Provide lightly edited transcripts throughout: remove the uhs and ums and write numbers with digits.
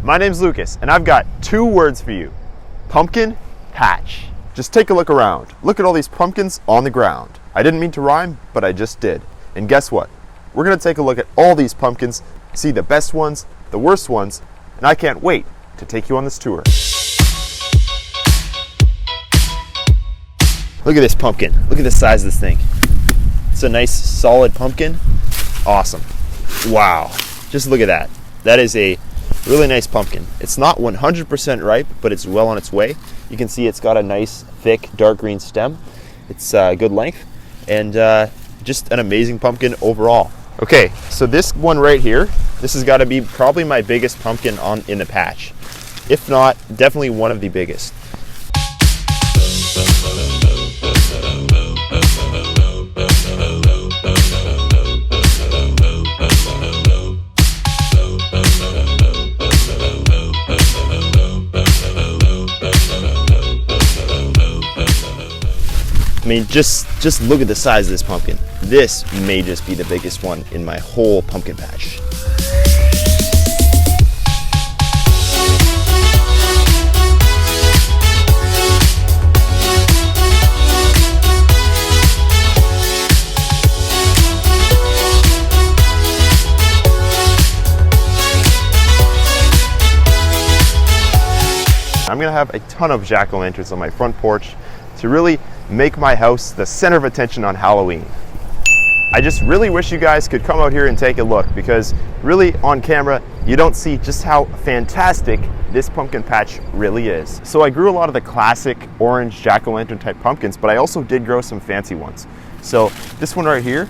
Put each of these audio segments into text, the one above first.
My name's Lucas, and I've got 2 words for you. Pumpkin patch. Just take a look around. Look at all these pumpkins on the ground. I didn't mean to rhyme, but I just did. And guess what? We're gonna take a look at all these pumpkins, see the best ones, the worst ones, and I can't wait to take you on this tour. Look at this pumpkin. Look at the size of this thing. It's a nice solid pumpkin. Awesome. Wow. Just look at that. That is a really nice pumpkin. It's not 100% ripe, but it's well on its way. You can see it's got a nice, thick, dark green stem. It's good length, and just an amazing pumpkin overall. Okay, so this one right here, this has got to be probably my biggest pumpkin in the patch. If not, definitely one of the biggest. I mean, just look at the size of this pumpkin. This may just be the biggest one in my whole pumpkin patch. I'm gonna have a ton of jack-o'-lanterns on my front porch to really make my house the center of attention on Halloween. I just really wish you guys could come out here and take a look, because really on camera you don't see just how fantastic this pumpkin patch really is. So I grew a lot of the classic orange jack-o'-lantern type pumpkins, but I also did grow some fancy ones. So this one right here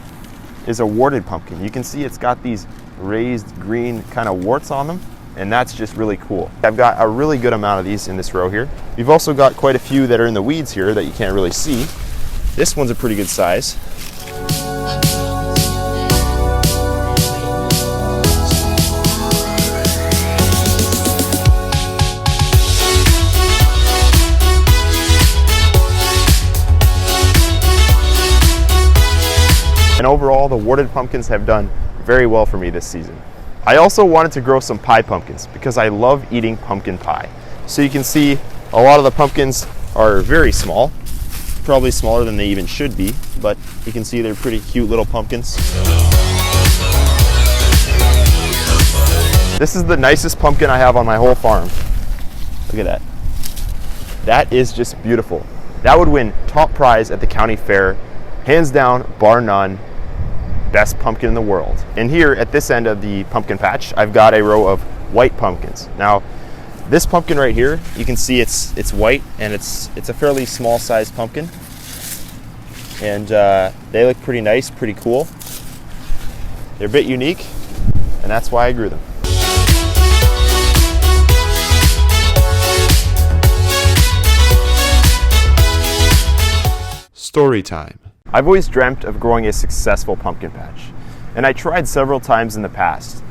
is a warted pumpkin. You can see it's got these raised green kind of warts on them, and that's just really cool. I've got a really good amount of these in this row here. You've also got quite a few that are in the weeds here that you can't really see. This one's a pretty good size. And overall, the warted pumpkins have done very well for me this season. I also wanted to grow some pie pumpkins because I love eating pumpkin pie. So you can see a lot of the pumpkins are very small, probably smaller than they even should be, but you can see they're pretty cute little pumpkins. This is the nicest pumpkin I have on my whole farm. Look at that. That is just beautiful. That would win top prize at the county fair, hands down, bar none. Best pumpkin in the world. And here at this end of the pumpkin patch, I've got a row of white pumpkins. Now, this pumpkin right here, you can see it's white, and it's a fairly small sized pumpkin. And they look pretty nice, pretty cool. They're a bit unique, and that's why I grew them. Story time. I've always dreamt of growing a successful pumpkin patch, and I tried several times in the past.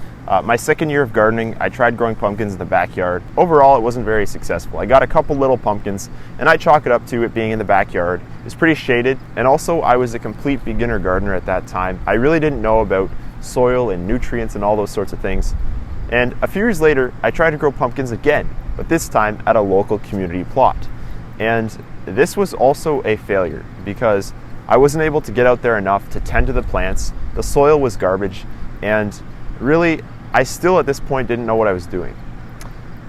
My second year of gardening, I tried growing pumpkins in the backyard. Overall, it wasn't very successful. I got a couple little pumpkins, and I chalk it up to it being in the backyard. It's pretty shaded, and also I was a complete beginner gardener at that time. I really didn't know about soil and nutrients and all those sorts of things. And a few years later, I tried to grow pumpkins again, but this time at a local community plot. And this was also a failure because I wasn't able to get out there enough to tend to the plants. The soil was garbage, and really, I still at this point didn't know what I was doing.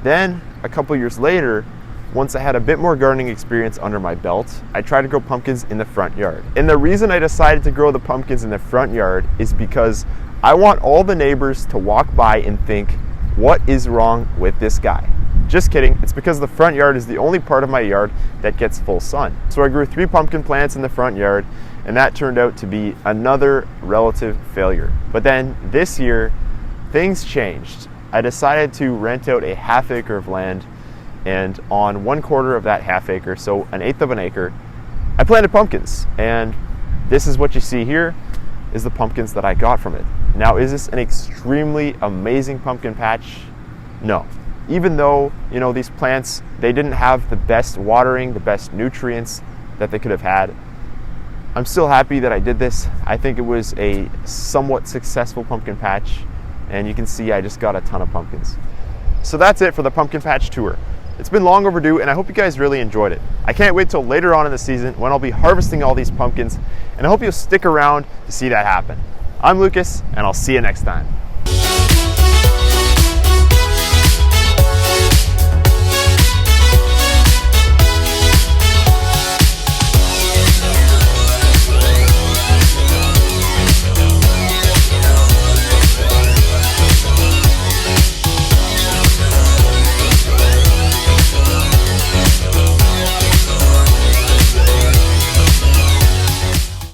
Then, a couple years later, once I had a bit more gardening experience under my belt, I tried to grow pumpkins in the front yard. And the reason I decided to grow the pumpkins in the front yard is because I want all the neighbors to walk by and think, what is wrong with this guy? Just kidding, it's because the front yard is the only part of my yard that gets full sun. So I grew 3 pumpkin plants in the front yard, and that turned out to be another relative failure. But then this year, things changed. I decided to rent out a half acre of land, and on 1/4 of that half acre, so 1/8 of an acre, I planted pumpkins. And this is what you see here is the pumpkins that I got from it. Now, is this an extremely amazing pumpkin patch? No. Even though, you know, these plants, they didn't have the best watering, the best nutrients that they could have had, I'm still happy that I did this. I think it was a somewhat successful pumpkin patch, and you can see I just got a ton of pumpkins. So that's it for the pumpkin patch tour. It's been long overdue, and I hope you guys really enjoyed it. I can't wait till later on in the season when I'll be harvesting all these pumpkins, and I hope you'll stick around to see that happen. I'm Lucas, and I'll see you next time.